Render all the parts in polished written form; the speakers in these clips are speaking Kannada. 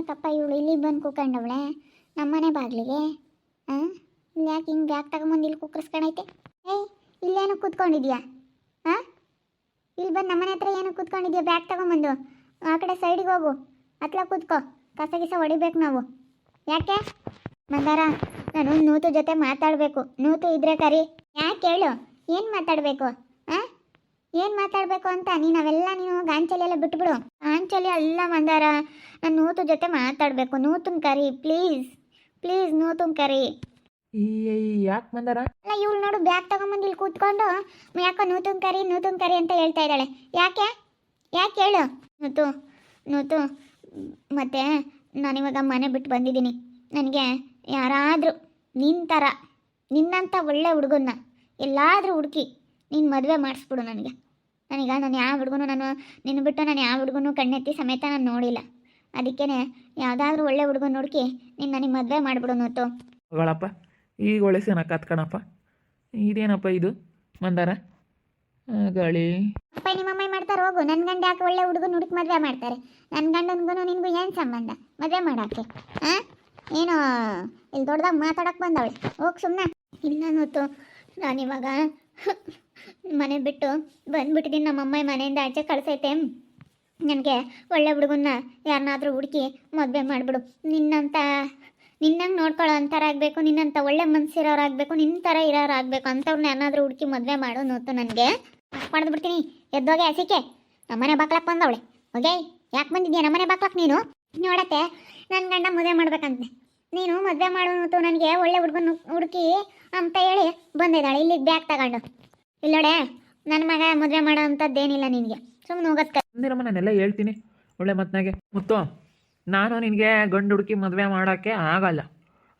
ಯಾಕಪ್ಪ ಇವಳು ಇಲ್ಲಿ ಬಂದು ಕೂತ್ಕೊಂಡವಳೆ ನಮ್ಮನೆ ಬಾಗಿಲಿಗೆ? ಹಾಂ, ಇಲ್ಲಿ ಯಾಕೆ ಹಿಂಗೆ ಬ್ಯಾಗ್ ತಗೊಂಬಂದು ಇಲ್ಲಿ ಕುಕ್ಕರ್ಸ್ಕೊಂಡೈತೆ? ಏಯ್, ಇಲ್ಲೇನು ಕೂತ್ಕೊಂಡಿದ್ಯಾ? ಹಾಂ, ಇಲ್ಲಿ ಬಂದು ನಮ್ಮನೆ ಹತ್ರ ಏನು ಕೂತ್ಕೊಂಡಿದ್ಯಾ? ಬ್ಯಾಗ್ ತಗೊಂಬಂದು ಆ ಕಡೆ ಸೈಡಿಗೆ ಹೋಗು, ಹತ್ಲ ಕೂತ್ಕೋ, ಕಸ ಗಿಸ ಹೊಡಿಬೇಕು ನಾವು. ಯಾಕೆ ಮಂದಾರ? ನಾನು ನೂತು ಜೊತೆ ಮಾತಾಡಬೇಕು. ನೂತು ಇದ್ರೆ ಕರಿ. ಯಾಕೆ ಹೇಳು, ಏನು ಮಾತಾಡಬೇಕು? ಹಾಂ, ಏನು ಮಾತಾಡಬೇಕು ಅಂತ ನೀನು ಗಾಂಚಲಿ ಎಲ್ಲ ಬಿಟ್ಬಿಡು. ಗಾಂಚಲಿ ಅಲ್ಲ ಮಂದಾರ, ನಾನು ನೂತು ಜೊತೆ ಮಾತಾಡಬೇಕು. ನೂತನ್ ಕರಿ ಪ್ಲೀಸ್, ಪ್ಲೀಸ್ ನೂತನ್ ಕರಿ. ಈ ಯಾಕೆ ಮಂದಾರ? ಅಲ್ಲ, ಇವಳು ನೋಡು ಬ್ಯಾಗ್ ತಗೊಂಬಂದು ಇಲ್ಲಿ ಕೂತ್ಕೊಂಡು ಯಾಕೋ ನೂತನ್ ಕರಿ ಅಂತ ಹೇಳ್ತಾ ಇದ್ದಾಳೆ. ಯಾಕೆ ಯಾಕೆ ಹೇಳು ನೂತು? ನೂತು, ಮತ್ತೆ ನಾನಿವಾಗ ಮನೆ ಬಿಟ್ಟು ಬಂದಿದ್ದೀನಿ. ನನಗೆ ಯಾರಾದರೂ ನಿನ್ನಂಥ ಒಳ್ಳೆ ಹುಡುಗನ್ನ ಎಲ್ಲಾದರೂ ಹುಡುಕಿ ನೀನು ಮದುವೆ ಮಾಡಿಸ್ಬಿಡು ನನಗೆ. ನಾನು ಯಾವ ಹುಡುಗನು ನಿನ್ನ ಬಿಟ್ಟು ನಾನು ಯಾವ ಹುಡುಗನು ಕಣ್ಣೆತ್ತಿ ಸಮೇತ ನಾನು ನೋಡಿಲ್ಲ. ಅದಕ್ಕೇ ಯಾವುದಾದ್ರೂ ಒಳ್ಳೆ ಹುಡುಗನ ಹುಡುಕಿ ನೀನು ನನಗೆ ಮದುವೆ ಮಾಡಿಬಿಡು ನೂತು. ಹೊಗಳಪ್ಪ, ಈಗ ಒಳೆಸೇನ ಕತ್ಕಣಪ್ಪ. ಇದೇನಪ್ಪ ಇದು ಮಂದಾರ? ಗಾಳಿ ಅಪ್ಪ ನಿಮ್ಮಮ್ಮ ಮಾಡ್ತಾರೆ. ಹೋಗು, ನನ್ನ ಗಂಡ ಯಾಕೆ ಒಳ್ಳೆ ಹುಡುಗನ ಹುಡುಕಿ ಮದುವೆ ಮಾಡ್ತಾರೆ? ನನ್ನ ಗಂಡನಿಗೂ ನಿನಗೂ ಏನು ಸಂಬಂಧ ಮದುವೆ ಮಾಡೋಕ್ಕೆ? ಹಾಂ, ಏನು ಇಲ್ಲಿ ದೊಡ್ಡದಾಗ ಮಾತಾಡೋಕ್ಕೆ ಬಂದವಳೆ? ಹೋಗಿ ಸುಮ್ಮನೆ. ಇಲ್ಲ ನೂತು, ನಾನಿವಾಗ ಮನೆ ಬಿಟ್ಟು ಬಂದ್ಬಿಟ್ಟಿದ್ದೀನಿ. ನಮ್ಮಮ್ಮ ಮನೆಯಿಂದ ಆಚೆ ಕಳಿಸೈತೆ. ನನಗೆ ಒಳ್ಳೆ ಹುಡುಗನ್ನ ಯಾರನ್ನಾದರೂ ಹುಡುಕಿ ಮದುವೆ ಮಾಡಿಬಿಡು. ನಿನ್ನಂಗೆ ನೋಡ್ಕೊಳ್ಳೋ ಅಂಥವ್ರಾಗಬೇಕು, ನಿನ್ನಂಥ ಒಳ್ಳೆ ಮನಸ್ಸಿರೋರಾಗಬೇಕು, ನಿನ್ನ ಥರ ಇರೋರಾಗಬೇಕು ಅಂಥವ್ರನ್ನ ಯಾರನ್ನಾದರೂ ಹುಡುಕಿ ಮದುವೆ ಮಾಡು ನೂತು. ನನಗೆ ಮಾಡಿದು ಬಿಡ್ತೀನಿ. ಎದ್ದೋಗೆ ಹಸಿಕೆ, ನಮ್ಮನೆ ಬಾಕ್ಲಕ್ಕೆ ಬಂದವಳೆ. ಹೋಗೇ, ಯಾಕೆ ಬಂದಿದ್ಯಾ ನಮ್ಮನೆ ಬಾಕ್ಲಕ್ಕೆ? ನೀನು ನೋಡತ್ತೆ ನನ್ನ ಗಂಡ ಮದುವೆ ಮಾಡ್ಬೇಕಂತೆ. ನೀನು ಮದುವೆ ಮಾಡು ನೂತು, ನನಗೆ ಒಳ್ಳೆ ಹುಡುಗನ ಹುಡುಕಿ ಅಂತ ಹೇಳಿ ಬಂದಿದ್ದಾಳೆ ಇಲ್ಲಿಗೆ ಬ್ಯಾಗ್ ತಗೊಂಡು. ಇಲ್ಲೋಡೆ, ನನ್ನ ಮಗ ಮದುವೆ ಮಾಡೋ ಅಂಥದ್ದೇನಿಲ್ಲ ನಿನಗೆ. ಸುಮ್ಮನೆ ಹೋಗತ್ತೆ. ಅಂದಿರಮ್ಮ, ನಾನೆಲ್ಲ ಹೇಳ್ತೀನಿ ಒಳ್ಳೆ ಮತ್ನಾಗೆ. ಮುತ್ತು, ನಾನು ನಿನಗೆ ಗಂಡು ಹುಡುಕಿ ಮದುವೆ ಮಾಡೋಕ್ಕೆ ಆಗಲ್ಲ.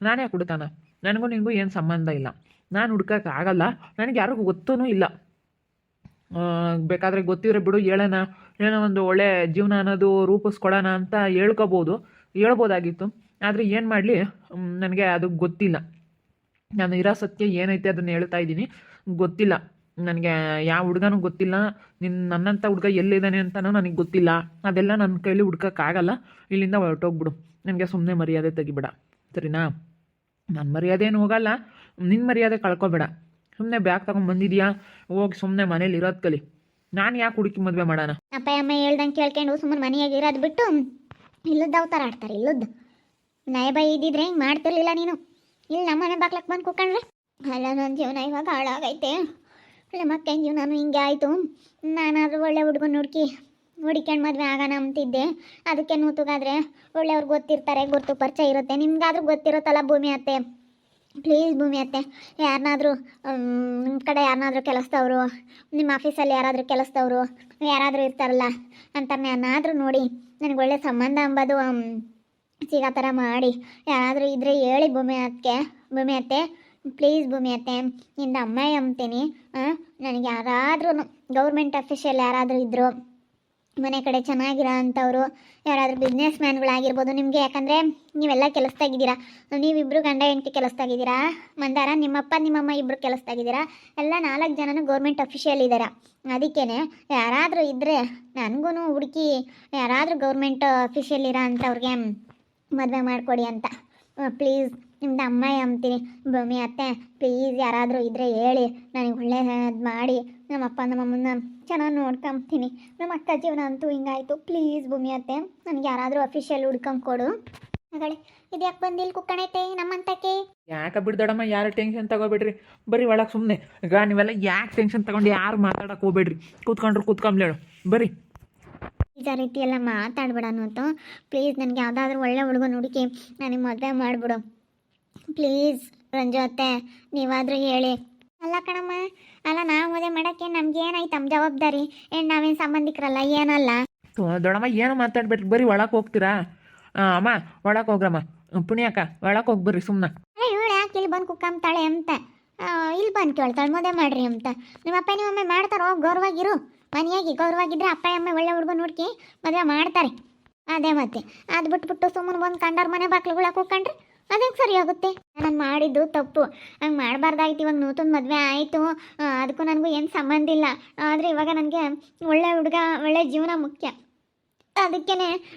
ನಾನೇ ಹುಡುತಾನ? ನನಗೂ ನಿನಗೂ ಏನು ಸಂಬಂಧ ಇಲ್ಲ. ನಾನು ಹುಡ್ಕೋಕ್ಕೆ ಆಗಲ್ಲ. ನನಗೆ ಯಾರಿಗೂ ಗೊತ್ತೂ ಇಲ್ಲ. ಬೇಕಾದರೆ ಗೊತ್ತಿದ್ರೆ ಬಿಡು, ಹೇಳೋಣ, ಏನೋ ಒಂದು ಒಳ್ಳೆ ಜೀವನ ಅನ್ನೋದು ರೂಪಿಸ್ಕೊಡೋಣ ಅಂತ ಹೇಳ್ಬೋದಾಗಿತ್ತು. ಆದರೆ ಏನು ಮಾಡಲಿ, ನನಗೆ ಅದು ಗೊತ್ತಿಲ್ಲ. ನಾನು ಇರೋ ಸತ್ಯ ಏನೈತೆ ಅದನ್ನು ಹೇಳ್ತಾ ಇದ್ದೀನಿ. ಗೊತ್ತಿಲ್ಲ ನನಗೆ, ಯಾವ ಹುಡುಗನೂ ಗೊತ್ತಿಲ್ಲ. ನನ್ನಂಥ ಹುಡುಗ ಎಲ್ಲಿದ್ದಾನೆ ಅಂತಲೂ ನನಗೆ ಗೊತ್ತಿಲ್ಲ. ಅದೆಲ್ಲ ನನ್ನ ಕೈಲಿ ಹುಡ್ಕೋಕ್ಕಾಗಲ್ಲ. ಇಲ್ಲಿಂದ ಹೊರಟೋಗ್ಬಿಡು. ನನಗೆ ಸುಮ್ಮನೆ ಮರ್ಯಾದೆ ತೆಗಿಬೇಡ, ಸರಿನಾ? ನನ್ನ ಮರ್ಯಾದೇನು ಹೋಗಲ್ಲ, ನಿನ್ನ ಮರ್ಯಾದೆ ಕಳ್ಕೊಬೇಡ. ಸುಮ್ಮನೆ ಬ್ಯಾಗ್ ಬಂದಿದ್ಯಾ, ಹೋಗಿ ಸುಮ್ಮನೆ ಮನೇಲಿ ಇರೋದು ಕಲಿ. ನಾನು ಯಾಕೆ ಹುಡುಕಿ ಮದುವೆ ಮಾಡೋಣ? ಅಪ್ಪ ಅಮ್ಮ ಹೇಳ್ದಂಗೆ ಕೇಳ್ಕೊಂಡು ಸುಮ್ಮನೆ ಮನೆಯಾಗ ಇರೋದು ಬಿಟ್ಟು ಇಲ್ಲದ್ದು ಅವತಾರ ಆಡ್ತಾರೆ. ಇಲ್ಲದ್ದು ನಯಬಾಯಿ ಇದ್ದಿದ್ರೆ ಹಿಂಗೆ ಮಾಡ್ತಿರ್ಲಿಲ್ಲ ನೀನು. ಇಲ್ಲಿ ನಮ್ಮನೆ ಬಾಕ್ಲಕ್ಕೆ ಬಂದು ಕೂಕೊಂಡ್ರೆ ಅಲ್ಲ, ನನ್ನ ಜೀವನ ಇವಾಗ ಹಾಳಾಗೈತೆ. ಒಳ್ಳೆ ಮಕ್ಕಳ ಜೀವನೂ ಹಿಂಗೆ ಆಯಿತು. ನಾನಾದರೂ ಒಳ್ಳೆ ಹುಡುಗನ ಹುಡುಕ್ಯಂಡು ಮದುವೆ ಆಗೋಣ ಅಂತಿದ್ದೆ. ಅದಕ್ಕೆ ನೂತುಗಾದರೆ ಒಳ್ಳೆಯವ್ರು ಗೊತ್ತಿರ್ತಾರೆ, ಗುರ್ತು ಪರಿಚಯ ಇರುತ್ತೆ. ನಿಮ್ಗಾದ್ರೂ ಗೊತ್ತಿರುತ್ತಲ್ಲ ಭೂಮಿ ಅತ್ತೆ. ಪ್ಲೀಸ್ ಭೂಮಿ ಅತ್ತೆ, ಯಾರನ್ನಾದರೂ ನಿಮ್ಮ ಕಡೆ ಯಾರನ್ನಾದ್ರೂ ಕೆಲಸದವರು, ನಿಮ್ಮ ಆಫೀಸಲ್ಲಿ ಯಾರಾದರೂ ಕೆಲಸದವರು ಯಾರಾದರೂ ಇರ್ತಾರಲ್ಲ ಅಂಥವ್ರನ್ನೇನಾದರೂ ನೋಡಿ ನನಗೆ ಒಳ್ಳೆ ಸಂಬಂಧ ಅಂಬೋದು ಸಿಗೋ ಥರ ಮಾಡಿ ಯಾರಾದರೂ ಇದ್ದರೆ ಹೇಳಿ ಭೂಮಿ ಅತ್ತೆ. ಪ್ಲೀಸ್ ಭೂಮಿ ಅತ್ತೆ, ನಿಂದ ಅಮ್ಮ ಅಂತೀನಿ. ನನಗೆ ಯಾರಾದ್ರೂ ಗೌರ್ಮೆಂಟ್ ಅಫಿಷಿಯಲ್ ಯಾರಾದರೂ ಇದ್ದರು, ಮನೆ ಕಡೆ ಚೆನ್ನಾಗಿರೋ ಅಂಥವ್ರು, ಯಾರಾದರೂ ಬಿಸ್ನೆಸ್ ಮ್ಯಾನ್ಗಳಾಗಿರ್ಬೋದು ನಿಮಗೆ. ಯಾಕಂದರೆ ನೀವೆಲ್ಲ ಕೆಲಸದಾಗಿದ್ದೀರಾ, ನೀವಿಬ್ಬರು ಗಂಡ ಹೆಂಡತಿ ಕೆಲಸದಾಗಿದ್ದೀರಾ ಮಂದಾರ. ನಿಮ್ಮಪ್ಪ ನಿಮ್ಮಮ್ಮ ಇಬ್ಬರು ಕೆಲಸದಾಗಿದ್ದೀರಾ. ಎಲ್ಲ 4 ಜನನೂ ಗೌರ್ಮೆಂಟ್ ಅಫಿಷಿಯಲ್ ಇದ್ದಾರೆ. ಅದಕ್ಕೇ ಯಾರಾದರೂ ಇದ್ದರೆ ನನಗೂ ಹುಡುಕಿ ಯಾರಾದರೂ ಗೌರ್ಮೆಂಟ್ ಅಫಿಷಿಯಲ್ ಇರೋ ಅಂಥವ್ರಿಗೆ ಮದುವೆ ಮಾಡಿಕೊಡಿ ಅಂತ. ಪ್ಲೀಸ್ ನಿಮ್ದು ಅಮ್ಮ ಅಂತೀನಿ ಭೂಮಿ ಅತ್ತೆ. ಪ್ಲೀಸ್ ಯಾರಾದರೂ ಇದ್ದರೆ ಹೇಳಿ, ನನಗೆ ಒಳ್ಳೆಯದು ಮಾಡಿ ನಮ್ಮಪ್ಪ ನಮ್ಮಮ್ಮನ್ನ ಚೆನ್ನಾಗಿ ನೋಡ್ಕೊಂತೀನಿ. ನಮ್ಮ ಅಕ್ಕ ಜೀವನ ಅಂತೂ ಹಿಂಗಾಯಿತು. ಪ್ಲೀಸ್ ಭೂಮಿ ಅತ್ತೆ, ನನಗೆ ಯಾರಾದರೂ ಅಫಿಷಿಯಲ್ ಹುಡ್ಕೊಂಕೊಡು. ಹಾಗಾಳೆ ಇದು ಯಾಕೆ ಬಂದಿಲ್ಲಿ ಕುಕ್ಕಣೈತೆ ನಮ್ಮಂತಕ್ಕೆ? ಯಾಕೆ ಬಿಡ್ದಡಮ್ಮ, ಯಾರು ಟೆನ್ಷನ್ ತಗೋಬೇಡ್ರಿ. ಬರೀ ಒಳಗೆ ಸುಮ್ಮನೆ. ಈಗ ನೀವೆಲ್ಲ ಯಾಕೆ ಟೆನ್ಷನ್ ತಗೊಂಡು ಯಾರು ಮಾತಾಡೋಕೆ ಹೋಗ್ಬೇಡ್ರಿ. ಕೂತ್ಕೊಂಬ್ಲೇಳು ಬರ್ರಿ. ಈ ರೀತಿ ಎಲ್ಲ ಮಾತಾಡ್ಬೇಡ ಅನ್ನೋದು. ಪ್ಲೀಸ್ ನನಗೆ ಯಾವುದಾದ್ರೂ ಒಳ್ಳೆ ಹುಡುಗನ ಹುಡುಕಿ ನನಗೆ ಮದುವೆ ಮಾಡಿಬಿಡು ಪ್ಲೀಸ್. ರಂಜು ಅತ್ತೆ, ನೀವಾದರೂ ಹೇಳಿ. ಅಲ್ಲ ಕಣಮ್ಮ, ಅಲ್ಲ ನಾವು ಮದುವೆ ಮಾಡೋಕ್ಕೆ ನಮ್ಗೇನಾಯ್ತು? ನಮ್ಮ ಜವಾಬ್ದಾರಿ ಏನು? ನಾವೇನು ಸಂಬಂಧಿಕರಲ್ಲ ಏನಲ್ಲ. ದೊಡ್ಡಮ್ಮ ಏನು ಮಾತಾಡ್ಬೇಡ್ರಿ, ಬರೀ ಒಳಗೆ ಹೋಗ್ತೀರಾ? ಅಮ್ಮ ಒಳಗೆ ಹೋಗ್ರಮ್ಮ. ಪುಣ್ಯಕ್ಕ ಒಳಗೆ ಹೋಗಿ ಬರ್ರಿ ಸುಮ್ಮನೆ. ಇವಳು ಯಾಕೆ ಇಲ್ಲಿ ಬಂದು ಕುಕ್ಕಂತಾಳೆ ಅಂತ, ಇಲ್ಲಿ ಬಂದು ಕೇಳ್ತಾಳೆ ಮದುವೆ ಮಾಡ್ರಿ ಅಂತ. ನಿಮ್ಮಪ್ಪ ನಿಮ್ಮಮ್ಮ ಮಾಡ್ತಾರೋ? ಗೌರವಾಗಿರು ಮನೆಯಾಗಿ. ಗೌರವಾಗಿದ್ದರೆ ಅಪ್ಪ ಅಮ್ಮ ಒಳ್ಳೆ ಹುಡುಗನ ಹುಡುಕಿ ಮದುವೆ ಮಾಡ್ತಾರೆ. ಅದೇ ಮತ್ತೆ ಅದು ಬಿಟ್ಬಿಟ್ಟು ಸುಮ್ಮನೆ ಬಂದು ಕಂಡವ್ರ ಮನೆ ಬಾಕ್ಲುಗಳಕ್ಕೆ ಹೋಗ್ಕೊಂಡ್ರೆ ಅದೇಗೆ ಸರಿ ಆಗುತ್ತೆ? ನಾನು ಮಾಡಿದ್ದು ತಪ್ಪು, ಹಂಗೆ ಮಾಡಬಾರ್ದಾಗಿತ್ತು. ಇವಾಗ ನೂತನ ಮದುವೆ ಆಯಿತು, ಅದಕ್ಕೂ ನನಗೂ ಏನು ಸಂಬಂಧ ಇಲ್ಲ. ಆದರೆ ಇವಾಗ ನನಗೆ ಒಳ್ಳೆ ಹುಡುಗ, ಒಳ್ಳೆ ಜೀವನ ಮುಖ್ಯ. ಅದಕ್ಕೇ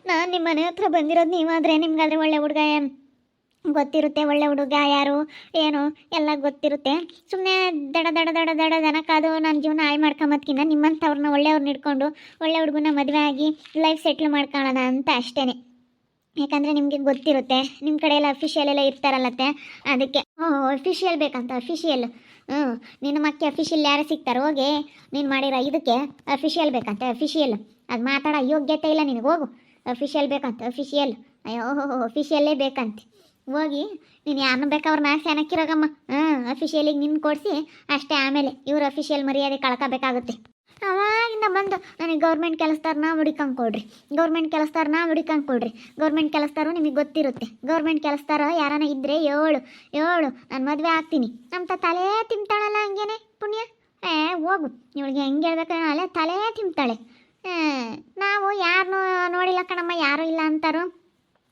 ನಾನು ನಿಮ್ಮ ಮನೆ ಹತ್ರ ಬಂದಿರೋದು. ನೀವಾದರೆ ನಿಮ್ಗಾದ್ರೆ ಒಳ್ಳೆ ಹುಡುಗ ಗೊತ್ತಿರುತ್ತೆ, ಒಳ್ಳೆ ಹುಡುಗ ಯಾರು ಏನು ಎಲ್ಲ ಗೊತ್ತಿರುತ್ತೆ. ಸುಮ್ಮನೆ ದಡ ದಡ ದಡ ದಡ ದನಕ್ಕಾದು ನನ್ನ ಜೀವನ ಹಾಳು ಮಾಡ್ಕೊಂಬದ್ಕಿಂತ ನಿಮ್ಮಂಥವ್ರನ್ನ ಒಳ್ಳೆಯವ್ರನ್ನ ಹಿಡ್ಕೊಂಡು ಒಳ್ಳೆ ಹುಡುಗನ ಮದುವೆ ಆಗಿ ಲೈಫ್ ಸೆಟ್ಲ್ ಮಾಡ್ಕೊಳ್ಳೋಣ ಅಂತ ಅಷ್ಟೇ. ಯಾಕಂದರೆ ನಿಮಗೆ ಗೊತ್ತಿರುತ್ತೆ, ನಿಮ್ಮ ಕಡೆ ಎಲ್ಲ ಅಫಿಷಿಯಲ್ ಎಲ್ಲ ಇರ್ತಾರಲ್ಲತ್ತೆ, ಅದಕ್ಕೆ ಅಫಿಷಿಯಲ್ ಬೇಕಂತ. ಅಫಿಷಿಯಲ್ ನಿನ್ನ ಮಕ್ಕಳು ಅಫಿಷಿಯಲ್ ಯಾರು ಸಿಗ್ತಾರೆ? ಹೋಗಿ ನೀನು ಮಾಡಿರೋ ಇದಕ್ಕೆ ಅಫಿಷಿಯಲ್ ಬೇಕಂತ. ಅಫಿಷಿಯಲ್ ಅದು ಮಾತಾಡೋ ಯೋಗ್ಯತೆ ಇಲ್ಲ ನಿನಗೆ. ಹೋಗು, ಅಫಿಷಿಯಲ್ ಬೇಕಂತ. ಅಫಿಷಿಯಲ್ ಅಯ್ಯೋ ಅಫಿಷಿಯಲ್ಲೇ ಬೇಕಂತ. ಹೋಗಿ ನೀನು ಯಾರನ್ನ ಬೇಕಾವ್ರನ್ನ ಸೆನಕ್ಕಿರೋಗಮ್ಮ. ಅಫಿಷಿಯಲಿಗೆ ನಿನ್ನ ಕೊಡಿಸಿ ಅಷ್ಟೇ. ಆಮೇಲೆ ಇವ್ರು ಅಫಿಷಿಯಲ್ ಮರ್ಯಾದೆ ಕಳ್ಕೋಬೇಕಾಗುತ್ತೆ. ಅವಾಗಿಂದ ಬಂದು ನನಗೆ ಗೌರ್ಮೆಂಟ್ ಕೆಲಸದವ್ರನ್ನ ಹುಡುಕಂಗೆ ಕೊಡ್ರಿ, ಗೌರ್ಮೆಂಟ್ ಕೆಲಸದವ್ರನ್ನ ಹುಡುಕಂಗೆ ಕೊಡ್ರಿ. ಗೌರ್ಮೆಂಟ್ ಕೆಲಸದವರು ನಿಮಗೆ ಗೊತ್ತಿರುತ್ತೆ. ಗೌರ್ಮೆಂಟ್ ಕೆಲಸದವ್ರು ಯಾರನ್ನ ಇದ್ದರೆ ಹೇಳು ನಾನು ಮದುವೆ ಆಗ್ತೀನಿ ಅಂತ ತಲೆ ತಿಂತಾಳಲ್ಲ ಹಂಗೇನೆ ಪುಣ್ಯ. ಹೋಗು, ಇವಳಿಗೆ ಹೆಂಗೆ ಹೇಳ್ಬೇಕು ಅಲ್ಲೇ ತಲೆ ತಿಂತಾಳೆ. ನಾವು ಯಾರನ್ನೂ ನೋಡಿಲ್ಲ ಕಣಮ್ಮ, ಯಾರೂ ಇಲ್ಲ ಅಂತಾರೋ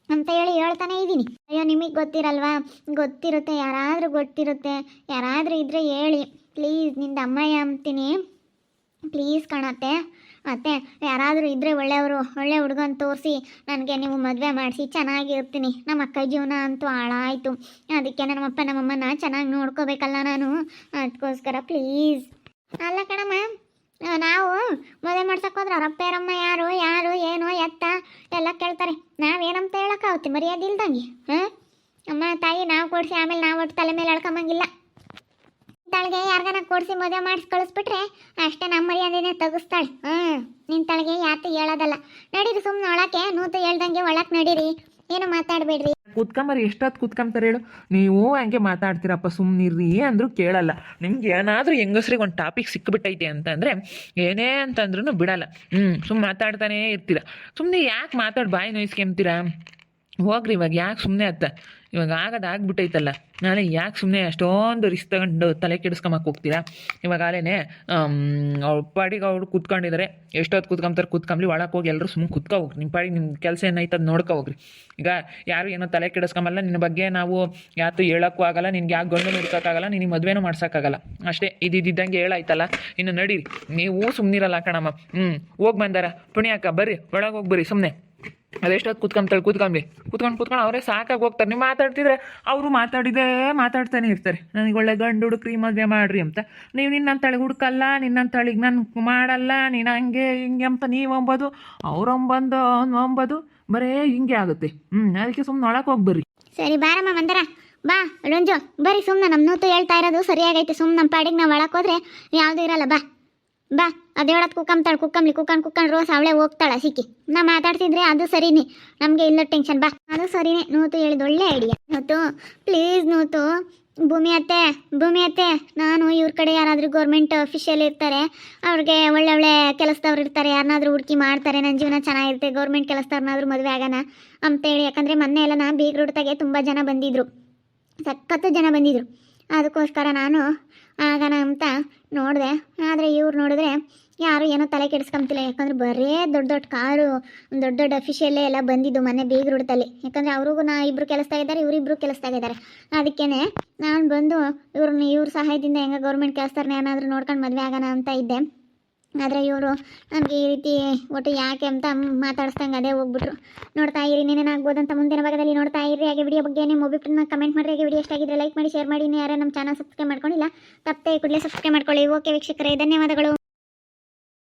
ಅಂತ ಹೇಳ್ತಾನೆ ಇದ್ದೀನಿ. ಅಯ್ಯೋ ನಿಮಗೆ ಗೊತ್ತಿರಲ್ವಾ? ಗೊತ್ತಿರುತ್ತೆ, ಯಾರಾದರೂ ಗೊತ್ತಿರುತ್ತೆ. ಯಾರಾದರೂ ಇದ್ದರೆ ಹೇಳಿ ಪ್ಲೀಸ್. ನಿಂದ ಅಮ್ಮಯ್ಯ ಅಂತೀನಿ ಪ್ಲೀಸ್ ಕಣತ್ತೆ. ಮತ್ತು ಯಾರಾದರೂ ಇದ್ದರೆ ಒಳ್ಳೆಯವರು, ಒಳ್ಳೆ ಹುಡುಗನ ತೋರಿಸಿ ನನಗೆ ನೀವು ಮದುವೆ ಮಾಡಿಸಿ ಚೆನ್ನಾಗಿರ್ತೀನಿ. ನಮ್ಮ ಅಕ್ಕ ಜೀವನ ಅಂತೂ ಹಾಳಾಯಿತು. ಅದಕ್ಕೆ ನಮ್ಮಪ್ಪ ನಮ್ಮಮ್ಮನ ಚೆನ್ನಾಗಿ ನೋಡ್ಕೋಬೇಕಲ್ಲ ನಾನು, ಅದಕ್ಕೋಸ್ಕರ ಪ್ಲೀಸ್. ಅಲ್ಲ ಕಣಮ್ಮ, ನಾವು ಮದುವೆ ಮಾಡ್ಸಕ್ಕೆ ಹೋದ್ರೆ ಅವರಪ್ಪ ಯಾರಮ್ಮ ಯಾರು ಏನು ಎತ್ತ ಎಲ್ಲ ಕೇಳ್ತಾರೆ. ನಾವೇನಂತ ಹೇಳೋಕ್ಕಾಗುತ್ತೆ ಮರ್ಯಾದೆ ಇಲ್ದಂಗೆ? ಅಮ್ಮ ತಾಯಿ ನಾವು ಕೊಡಿಸಿ ಆಮೇಲೆ ನಾವು ಒಟ್ಟು ತಲೆ ಮೇಲೆ ಎಳ್ಕೊಂಬಂಗಿಲ್ಲ. ತಳಗೆ ಯಾರಿಗಾನ ಕೊಡಿಸಿ ಮದುವೆ ಮಾಡಿಸಿ ಕಳಿಸ್ಬಿಟ್ರೆ ಅಷ್ಟೇ, ನಮ್ಮ ಮರ್ಯಾದೆನೇ ತೆಗಿಸ್ತಾಳೆ. ನಿನ್ನ ತಳಗೆ ಯಾತು ಹೇಳೋದಲ್ಲ. ನಡೀರಿ ಸುಮ್ಮನೆ ಒಳಕ್ಕೆ, ನೂತು ಹೇಳ್ದಂಗೆ ಒಳಕ್ಕೆ ನಡೀರಿ, ಏನು ಮಾತಾಡಬೇಡ್ರಿ. ಕೂತ್ಕೊಂಬರಿ, ಎಷ್ಟೊತ್ತು ಕೂತ್ಕೊಂತಾರೆ ಹೇಳು? ನೀವು ಹಂಗೆ ಮಾತಾಡ್ತೀರಪ್ಪ, ಸುಮ್ಮನಿರ್ರಿ ಅಂದರೂ ಕೇಳಲ್ಲ. ನಿಮ್ಗೆ ಏನಾದರೂ ಹೆಂಗಸ್ರಿಗೆ ಒಂದು ಟಾಪಿಕ್ ಸಿಕ್ಕಿಬಿಟ್ಟೈತೆ ಅಂತಂದರೆ ಏನೇ ಅಂತಂದ್ರೂ ಬಿಡಲ್ಲ. ಸುಮ್ಮನೆ ಮಾತಾಡ್ತಾನೇ ಇರ್ತೀರ. ಸುಮ್ಮನೆ ಯಾಕೆ ಬಾಯಿ ನೋಯಿಸ್ಕೊಂತೀರಾ? ಹೋಗ್ರಿ, ಇವಾಗ ಯಾಕೆ ಸುಮ್ಮನೆ ಅತ್ತ? ಇವಾಗ ಆಗ್ಬಿಟ್ಟೈತಲ್ಲ, ನಾಳೆ ಯಾಕೆ ಸುಮ್ಮನೆ ಅಷ್ಟೊಂದು ರಿಸ್ಕ್ ತಗೊಂಡು ತಲೆ ಕೆಡಿಸ್ಕೊಂಬಕ್ಕೆ ಹೋಗ್ತೀರಾ? ಇವಾಗ ಆಲೇನೆ ಅವ್ರ ಪಾಡಿಗೆ ಅವ್ರು ಕೂತ್ಕೊಂಡಿದ್ದಾರೆ. ಎಷ್ಟೊತ್ತು ಕೂತ್ಕೊಂಬ್ಲಿ, ಒಳಗೆ ಹೋಗಿ ಎಲ್ಲರೂ ಸುಮ್ಮನೆ ಹೋಗ್ರಿ. ನಿಮ್ಮ ಪಾಡಿಗೆ ನಿಮ್ಮ ಕೆಲಸ ಏನಾಯ್ತು ಅದು ನೋಡ್ಕೊ ಹೋಗ್ರಿ. ಈಗ ಯಾರು ಏನೋ ತಲೆ ಕೆಡಿಸ್ಕೊಂಬಲ್ಲ. ನಿನ್ನ ಬಗ್ಗೆ ನಾವು ಯಾತು ಹೇಳೋಕ್ಕೂ ಆಗಲ್ಲ, ನಿನ್ಗೆ ಯಾಕೆ ಗಂಡು ಹುಡ್ಕೋಕ್ಕಾಗಲ್ಲ, ನಿನಗೆ ಮದುವೆನೂ ಮಾಡ್ಸೋಕ್ಕಾಗಲ್ಲ. ಅಷ್ಟೇ, ಇದ್ದಿದ್ದಂಗೆ ಹೇಳಾಯ್ತಲ್ಲ. ಇನ್ನು ನಡೀರಿ, ನೀವು ಸುಮ್ಮನಿರಲ್ಲ ಕಣಮ್ಮ. ಹೋಗಿ ಬಂದಾರ ಪುಣ್ಯಾಕ, ಬರ್ರಿ ಒಳಗೆ ಹೋಗಿ ಬರ್ರಿ. ಸುಮ್ಮನೆ ಅದೆಷ್ಟೊತ್ತು ಕೂತ್ಕೊಂಡು ಅವರೇ ಸಾಕಾಗಿ ಹೋಗ್ತಾರೆ. ನೀವು ಮಾತಾಡ್ತಿದ್ರೆ ಅವರು ಮಾತಾಡ್ತಾನೆ ಇರ್ತಾರೆ. ನನಗೆ ಒಳ್ಳೆ ಗಂಡು ಹುಡುಕ್ರಿ, ಮದುವೆ ಮಾಡ್ರಿ ಅಂತ. ನೀವು ನಿನ್ನಂತಳಿಗೆ ಹುಡುಕಲ್ಲ, ನಿನ್ನಂತಳಿಗೆ ನಾನು ಮಾಡಲ್ಲ, ನೀನು ಹಂಗೆ ಹಿಂಗೆ ಅಂತ ನೀವು ಅಂಬೋದು, ಅವ್ರು ಬರೇ ಹಿಂಗೆ ಆಗುತ್ತೆ. ಅದಕ್ಕೆ ಸುಮ್ಮನೆ ಒಳಗೆ ಹೋಗಿ ಬರ್ರಿ. ಸರಿ ಬಾರಮ್ಮ ಮಂದರ, ಬಾ ರಂಜು ಬರ್ರಿ. ಸುಮ್ಮನೆ ನಮ್ಮ ನೂತು ಹೇಳ್ತಾ ಇರೋದು ಸರಿಯಾಗೈತೆ. ಸುಮ್ಮನೆ ನಮ್ಮ ಪಾಡಿಗೆ ನಾವು ಒಳಗೆ ಹೋದ್ರೆ ಯಾವುದೂ ಇರಲ್ಲ. ಬಾ ಅದು ಹೇಳೋದು ಕುಕ್ಕಂಡು ರೋಸ್ ಅವಳೆ ಹೋಗ್ತಾಳ ಸಿಕ್ಕಿ. ನಾ ಮಾತಾಡ್ತಿದ್ರೆ ಅದು ಸರಿನೇ, ನಮಗೆ ಇಲ್ಲ ಟೆನ್ಷನ್. ಬಾ, ಅದು ಸರಿನೇ. ನೂತು ಹೇಳಿದ ಒಳ್ಳೆ ಐಡಿಯಾ. ನೂತು ಪ್ಲೀಸ್, ನೂತು ಭೂಮಿ ಅತ್ತೆ ನಾನು ಇವ್ರ ಕಡೆ ಯಾರಾದರೂ ಗೌರ್ಮೆಂಟ್ ಅಫಿಷಿಯಲ್ ಇರ್ತಾರೆ, ಅವ್ರಿಗೆ ಒಳ್ಳೆ ಕೆಲಸದವ್ರು ಇರ್ತಾರೆ, ಯಾರನ್ನಾದ್ರೂ ಹುಡುಕಿ ಮಾಡ್ತಾರೆ, ನನ್ನ ಜೀವನ ಚೆನ್ನಾಗಿರುತ್ತೆ, ಗೌರ್ಮೆಂಟ್ ಕೆಲಸದವ್ರನ್ನಾದ್ರೂ ಮದುವೆ ಆಗೋಣ ಅಂತೇಳಿ. ಯಾಕಂದರೆ ಮೊನ್ನೆ ಎಲ್ಲ ನಾನು ಬೀಗ್ರೂಡ್ತಾಗೆ ತುಂಬ ಜನ ಬಂದಿದ್ರು, ಸಖತ್ತು ಜನ ಬಂದಿದ್ರು. ಅದಕ್ಕೋಸ್ಕರ ನಾನು ಆಗೋಣ ಅಂತ ನೋಡಿದೆ. ಆದರೆ ಇವ್ರು ನೋಡಿದ್ರೆ ಯಾರು ಏನೋ ತಲೆ ಕೆಡಿಸ್ಕೊಂತಿಲ್ಲ. ಯಾಕಂದರೆ ಬರೇ ದೊಡ್ಡ ಕಾರು, ದೊಡ್ಡ ಅಫಿಷಿಯಲ್ಲೇ ಎಲ್ಲ ಬಂದಿದ್ದು ಮೊನ್ನೆ ಬೀಗ್ರೂಡ್ತಲ್ಲಿ. ಯಾಕಂದರೆ ಅವ್ರಿಗೂ ಇಬ್ಬರು ಕೆಲಸ್ತಾ ಇದ್ದಾರೆ, ಇವರಿಬ್ಬರು ಕೆಲಸ್ತಾ ಇದ್ದಾರೆ. ಅದಕ್ಕೇ ನಾನು ಬಂದು ಇವ್ರ ಸಹಾಯದಿಂದ ಹೆಂಗೆ ಗೌರ್ಮೆಂಟ್ ಕೆಲಸದವ್ರನ್ನ ಏನಾದರೂ ನೋಡ್ಕೊಂಡು ಮದುವೆ ಆಗೋಣ ಅಂತ ಇದ್ದೆ. ಆದರೆ ಇವರು ನನಗೆ ಈ ರೀತಿ ಒಟ್ಟು ಯಾಕೆ ಅಂತ ಮಾತಾಡಿಸ್ದಂಗೆ ಅದೇ ಹೋಗ್ಬಿಟ್ರು. ನೋಡ್ತಾ ಇರಿ, ಏನೇನಾಗ್ಬೋದು ಅಂತ ಮುಂದಿನ ಭಾಗದಲ್ಲಿ ನೋಡ್ತಾ ಇರಿ. ಹಾಗೆ ವಿಡಿಯೋ ಬಗ್ಗೆ ನಿಮ್ಮ ಒಬ್ಬಿಟ್ಟು ಕಮೆಂಟ್ ಮಾಡಿರಿ. ಹಾಗೆ ವಿಡಿಯೋ ಎಷ್ಟಾಗಿದ್ದರೆ ಲೈಕ್ ಮಾಡಿ, ಶೇರ್ ಮಾಡಿ. ಯಾರು ನಮ್ಮ ಚಾನಲ್ ಸಬ್ಸ್ಕ್ರೈಬ್ ಮಾಡ್ಕೊಂಡಿಲ್ಲ ತಪ್ಪದೆ ಕೂಡಲೇ ಸಬ್ಸ್ಕ್ರೈಬ್ ಮಾಡ್ಕೊಳ್ಳಿ. ಓಕೆ ವೀಕ್ಷಕರೇ, ಧನ್ಯವಾದಗಳು.